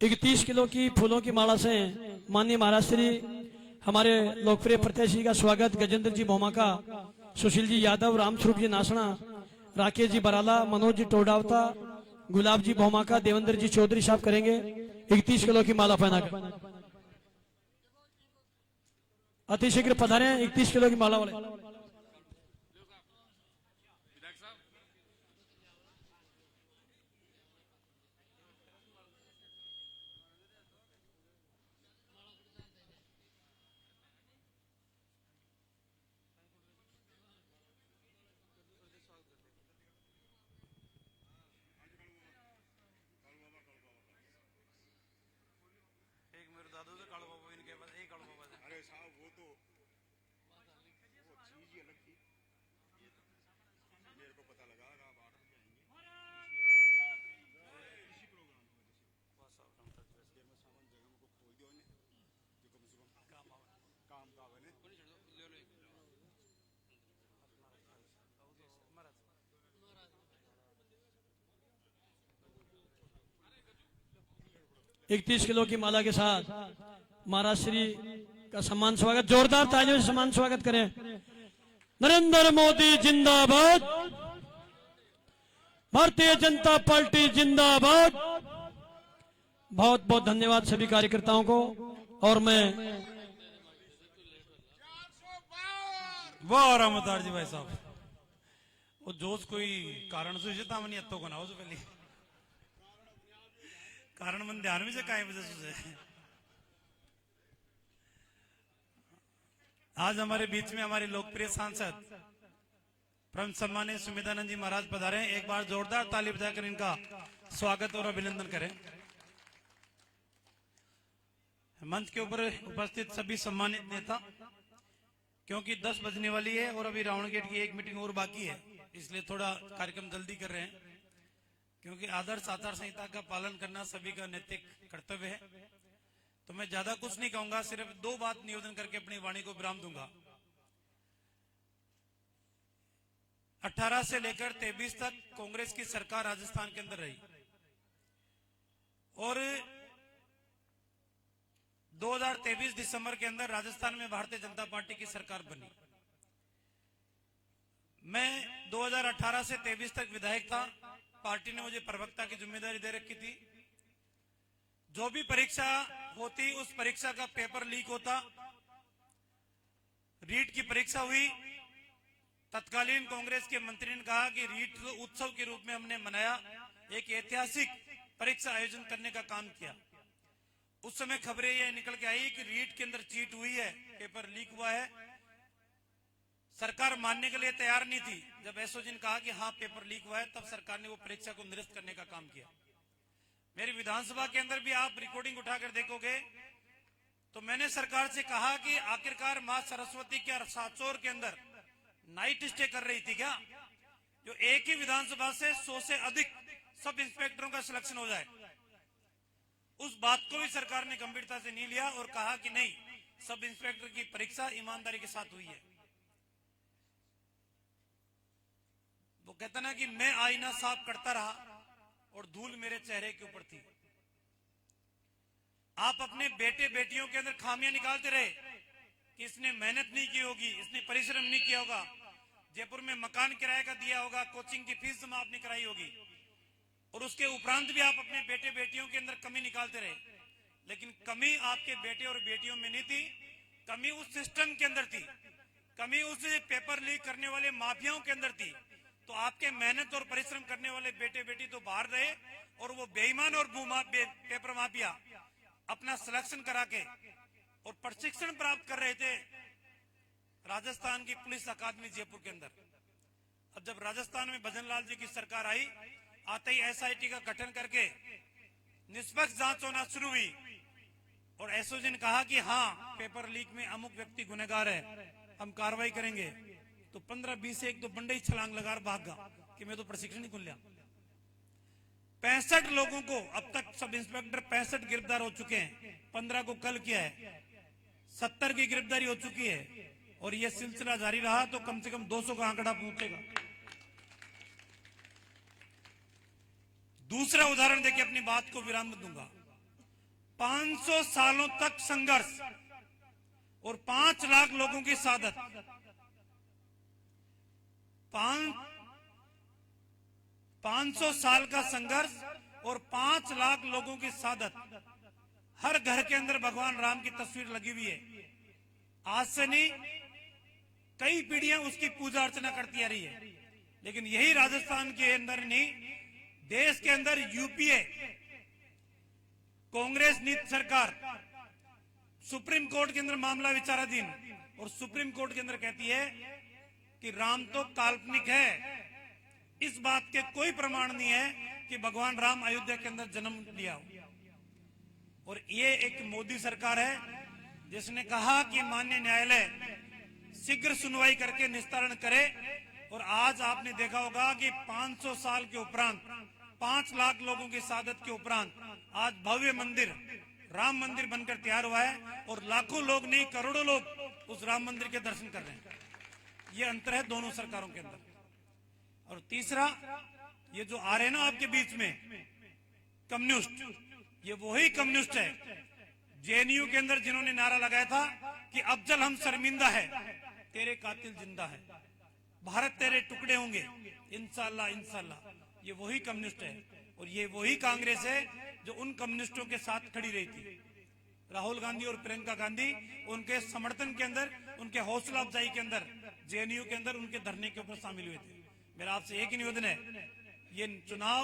31 kilo की फूलों की माला से माननीय महाराज श्री हमारे लोकप्रिय प्रत्याशी का स्वागत गजेंद्र जी भोमाका, सुशील जी यादव, रामस्वरूप जी नासना, राकेश जी बराला, मनोज जी टोडावता, गुलाब जी भोमाका, देवेंद्र जी चौधरी साहब करेंगे 31 किलो की माला पहनाकर। अतिशीघ्र पधारे 31 किलो की माला वाले। इकतीस किलो की माला के साथ महाराज श्री का सम्मान स्वागत, जोरदार तालियों से सम्मान स्वागत करें। नरेंद्र मोदी जिंदाबाद, भारतीय जनता पार्टी जिंदाबाद। बहुत बहुत धन्यवाद सभी कार्यकर्ताओं को। और मैं वाह रामदार जी भाई साहब, वो जोश कोई कारण से तामनी अत्तो को ना हो पहले कारण मन ध्यान में से काय वजह से। आज हमारे बीच में हमारे लोकप्रिय सांसद परम सम्मानित सुमितानंद जी महाराज पधारे हैं। एक बार जोरदार ताली बजाकर इनका स्वागत और अभिनंदन करें। मंच के ऊपर उपस्थित सभी सम्मानित नेता, क्योंकि 10 बजने वाली है और अभी रावण गेट की एक मीटिंग और बाकी है, इसलिए थोड़ा कार्यक्रम जल्दी कर रहे हैं, क्योंकि आदर्श आचार संहिता का पालन करना सभी का नैतिक कर्तव्य है। तो मैं ज्यादा कुछ नहीं कहूंगा, सिर्फ 2 बात निवेदन करके अपनी वाणी को विराम दूंगा। 18 से लेकर 23 तक कांग्रेस की सरकार राजस्थान के अंदर रही और 2023 दिसंबर के अंदर राजस्थान में भारतीय जनता पार्टी की सरकार बनी। मैं 2018 से 23 तक विधायक था। पार्टी ने मुझे प्रवक्ता की जिम्मेदारी दे रखी थी। जो भी परीक्षा होती उस परीक्षा का पेपर लीक होता। रीट की परीक्षा हुई, तत्कालीन कांग्रेस के मंत्री ने कहा कि रीट उत्सव के रूप में हमने मनाया, एक ऐतिहासिक परीक्षा आयोजन करने का काम किया। उस समय खबरें यह निकल के आई कि रीट के अंदर चीट हुई है, पेपर लीक हुआ है। सरकार मानने के लिए तैयार नहीं थी। जब एसओजी ने कहा कि हाँ पेपर लीक हुआ है, तब सरकार ने वो परीक्षा को निरस्त करने का काम किया। मेरी विधानसभा के अंदर भी आप रिकॉर्डिंग उठाकर देखोगे तो मैंने सरकार से कहा कि आखिरकार मां सरस्वती क्या साचौर के अंदर नाइट स्टे कर रही थी क्या, जो एक ही विधानसभा से 100 से अधिक सब इंस्पेक्टरों का सिलेक्शन हो जाए। उस बात को भी सरकार ने गंभीरता से नहीं लिया और कहा कि नहीं, सब इंस्पेक्टर की परीक्षा ईमानदारी के साथ हुई है। वो कहता ना कि मैं आईना साफ करता रहा और धूल मेरे चेहरे के ऊपर थी। आप अपने बेटे बेटियों के अंदर खामियां निकालते रहे कि इसने मेहनत नहीं की होगी, इसने परिश्रम नहीं किया होगा, जयपुर में मकान किराए का दिया होगा, कोचिंग की फीस जमा आपने कराई होगी, और उसके उपरांत भी आप अपने बेटे बेटियों के अंदर कमी निकालते रहे। लेकिन कमी आपके बेटे और बेटियों में नहीं थी, कमी उस सिस्टम के अंदर थी, कमी उस पेपर लीक करने वाले माफियाओं के अंदर थी। तो आपके मेहनत और परिश्रम करने वाले बेटे बेटी तो बाहर रहे और वो बेईमान और पेपर माफिया अपना सिलेक्शन करा के और प्रशिक्षण प्राप्त कर रहे थे राजस्थान की पुलिस अकादमी जयपुर के अंदर। अब जब राजस्थान में भजन लाल जी की सरकार आई, आते ही एसआईटी का गठन करके निष्पक्ष जांच होना शुरू हुई और एसओजी ने कहा कि हाँ पेपर लीक में अमुक व्यक्ति गुनहगार है, हम कार्रवाई करेंगे। तो 15-20 से एक तो बंडे ही छलांग लगा भागा कि मैं तो प्रशिक्षण ही खुल लिया। 65 लोगों को अब तक सब इंस्पेक्टर 65 गिरफ्तार हो चुके हैं। 15 को कल किया है, 70 की गिरफ्तारी हो चुकी है और यह सिलसिला जारी रहा तो कम से कम 200 का आंकड़ा पहुंचेगा। दूसरा उदाहरण देके अपनी बात को विराम दूंगा। 500 सालों तक संघर्ष और 5 लाख लोगों की शहादत, 500 साल का संघर्ष और 5 लाख लोगों की शहादत। हर घर के अंदर भगवान राम की तस्वीर लगी हुई है। आज से नहीं, कई पीढ़ियां उसकी पूजा अर्चना करती आ रही है। लेकिन यही राजस्थान के अंदर नहीं, देश के अंदर यूपीए कांग्रेस नीति सरकार सुप्रीम कोर्ट के अंदर मामला विचाराधीन, और सुप्रीम कोर्ट के अंदर कहती है कि राम तो काल्पनिक है। इस बात के कोई प्रमाण नहीं है कि भगवान राम अयोध्या के अंदर जन्म लिया हो। और ये एक मोदी सरकार है जिसने कहा कि माननीय न्यायालय शीघ्र सुनवाई करके निस्तारण करे, और आज आपने देखा होगा कि 500 साल के उपरांत, 5 लाख लोगों की शहादत के उपरांत आज भव्य मंदिर, राम मंदिर बनकर तैयार हुआ है, और लाखों लोग नहीं, करोड़ों लोग उस राम मंदिर के दर्शन कर रहे हैं। ये अंतर है दोनों सरकारों के अंदर। और तीसरा, ये जो आ रहे हैं ना आपके बीच में कम्युनिस्ट, ये वही कम्युनिस्ट है जेएनयू के अंदर जिन्होंने नारा लगाया था कि अफजल हम शर्मिंदा है, तेरे कातिल जिंदा है, भारत तेरे टुकड़े होंगे इंशाल्लाह इंशाल्लाह। ये वही कम्युनिस्ट है, और ये वही कांग्रेस है जो उन कम्युनिस्टों के साथ खड़ी रही थी। राहुल गांधी और प्रियंका गांधी उनके समर्थन के अंदर, उनके हौसला अफजाई के अंदर जेएनयू के अंदर उनके धरने के ऊपर शामिल हुए थे। मेरा आपसे एक ही निवेदन है, ये चुनाव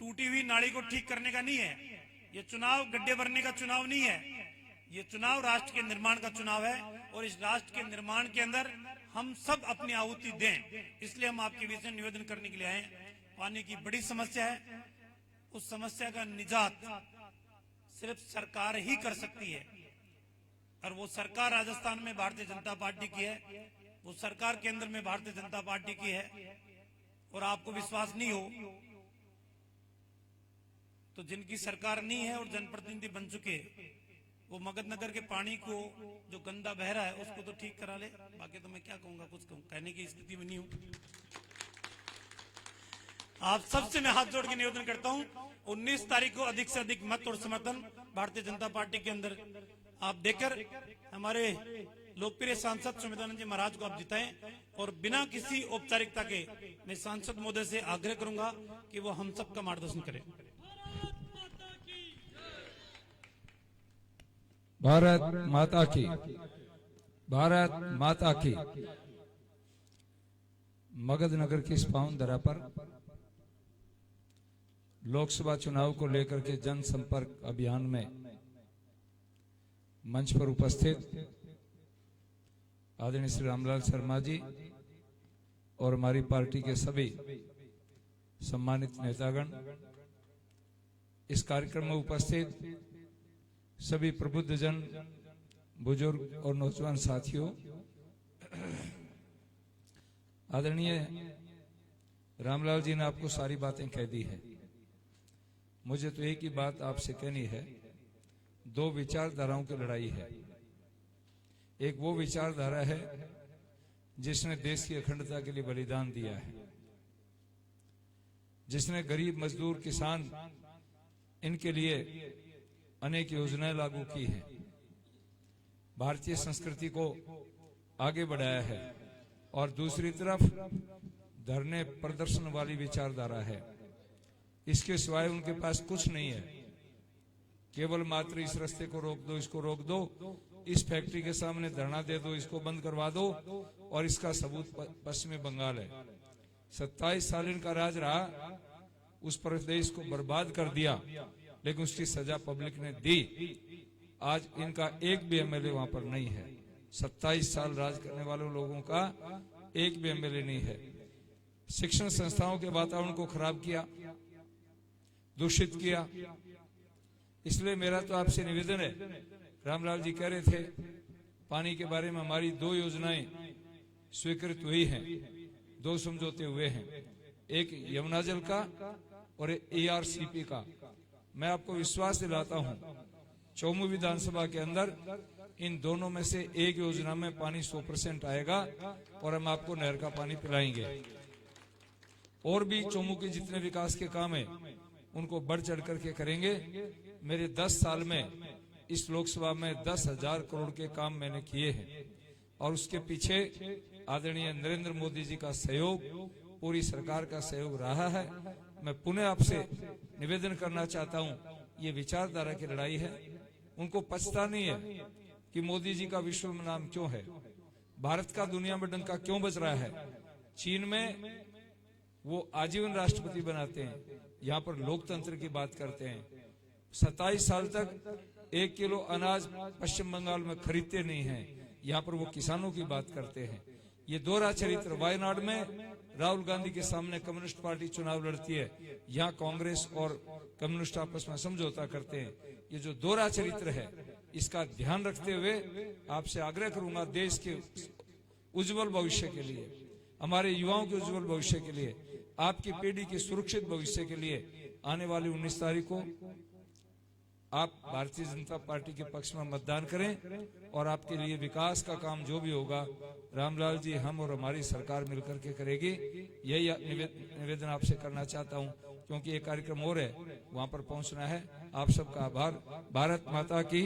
टूटी हुई नाली को ठीक करने का नहीं है, ये चुनाव गड्ढे भरने का चुनाव नहीं है, ये चुनाव राष्ट्र के निर्माण का चुनाव है। और इस राष्ट्र के निर्माण के अंदर हम सब अपनी आहुति दें, इसलिए हम आपके बीच में निवेदन करने के लिए आए। पानी की बड़ी समस्या है, उस समस्या का निजात सिर्फ सरकार ही कर सकती है, और वो सरकार राजस्थान में भारतीय जनता पार्टी की है, वो सरकार केंद्र में भारतीय जनता पार्टी की है। और आपको विश्वास नहीं हो तो जिनकी सरकार नहीं है और जनप्रतिनिधि बन चुके, वो मगध नगर के पानी को जो गंदा बह रहा है उसको तो ठीक करा ले। बाकी तो मैं क्या कहूंगा, कुछ कहने की स्थिति में नहीं हूं। आप सबसे मैं हाथ जोड़ के निवेदन करता हूं, 19 तारीख को अधिक से अधिक मत और समर्थन भारतीय जनता पार्टी के अंदर आप देकर हमारे लोकप्रिय सांसद सुमित्रानंद जी महाराज को आप जिताएं। और बिना किसी औपचारिकता के मैं सांसद महोदय से आग्रह करूंगा कि वो हम सबका मार्गदर्शन करें। भारत माता की, भारत माता की। मगध नगर की इस पावन धरा पर लोकसभा चुनाव को लेकर के जनसंपर्क अभियान में मंच पर उपस्थित आदरणीय श्री रामलाल शर्मा जी और हमारी पार्टी के सभी सम्मानित नेतागण, इस कार्यक्रम में उपस्थित सभी प्रबुद्ध जन, बुजुर्ग और नौजवान साथियों, आदरणीय रामलाल जी ने आपको सारी बातें कह दी है। मुझे तो एक ही बात आपसे कहनी है, दो विचारधाराओं की लड़ाई है। एक वो विचारधारा है जिसने देश की अखंडता के लिए बलिदान दिया है, जिसने गरीब, मजदूर, किसान, इनके लिए अनेक योजनाएं लागू की हैं, भारतीय संस्कृति को आगे बढ़ाया है। और दूसरी तरफ धरने प्रदर्शन वाली विचारधारा है। इसके सिवाय उनके पास कुछ नहीं है, केवल मात्र इस रास्ते को रोक दो, इसको रोक दो, इस फैक्ट्री के सामने धरना दे दो, इसको बंद करवा दो, और इसका सबूत पश्चिमी बंगाल है। 27 साल इनका राज रहा, उस प्रदेश को बर्बाद कर दिया, लेकिन उसकी सजा पब्लिक ने दी। आज इनका एक भी एमएलए वहां पर नहीं है। 27 साल राज करने वाले लोगों का एक भी एमएलए नहीं है। शिक्षण संस्थाओं के वातावरण को खराब किया, दूषित किया। इसलिए मेरा तो आपसे निवेदन है, रामलाल जी कह रहे थे पानी के बारे में हमारी 2 योजनाएं स्वीकृत हुई हैं, 2 समझौते हुए हैं, एक यमुना जल का और एक ARCP का। मैं आपको विश्वास दिलाता हूं, चौमू विधानसभा के अंदर इन दोनों में से एक योजना में पानी 100% आएगा और हम आपको नहर का पानी पिलाएंगे। और भी चौमू के जितने विकास के काम है उनको बढ़ चढ़ करके करेंगे। मेरे 10 साल में इस लोकसभा में 10,000 करोड़ के काम मैंने किए हैं और उसके पीछे आदरणीय नरेंद्र मोदी जी का सहयोग, पूरी सरकार का सहयोग रहा है। मैं पुनः आपसे निवेदन करना चाहता हूं, ये विचारधारा की लड़ाई है। उनको पछता नहीं है कि मोदी जी का विश्व में नाम क्यों है, भारत का दुनिया में डंका क्यों बज रहा है। चीन में वो आजीवन राष्ट्रपति बनाते हैं, यहाँ पर लोकतंत्र की बात करते हैं। 27 साल तक 1 किलो अनाज पश्चिम बंगाल में खरीदते नहीं हैं, यहाँ पर वो किसानों की बात करते हैं। ये दोहरा चरित्र। वायनाड में राहुल गांधी के सामने कम्युनिस्ट पार्टी चुनाव लड़ती है, यहाँ कांग्रेस और कम्युनिस्ट आपस में समझौता करते हैं। ये जो दोहरा चरित्र है, इसका ध्यान रखते हुए आपसे आग्रह करूंगा, देश के उज्जवल भविष्य के लिए, हमारे युवाओं के उज्जवल भविष्य के लिए, आपकी पीढ़ी के सुरक्षित भविष्य के लिए आने वाली 19 तारीख को आप भारतीय जनता पार्टी के पक्ष में मतदान करें और आपके लिए विकास का काम जो भी होगा रामलाल जी, हम और हमारी सरकार मिलकर के करेगी। यही निवेदन आपसे करना चाहता हूं, क्योंकि एक कार्यक्रम और है, वहां पर पहुंचना है। आप सबका आभार। भारत माता की।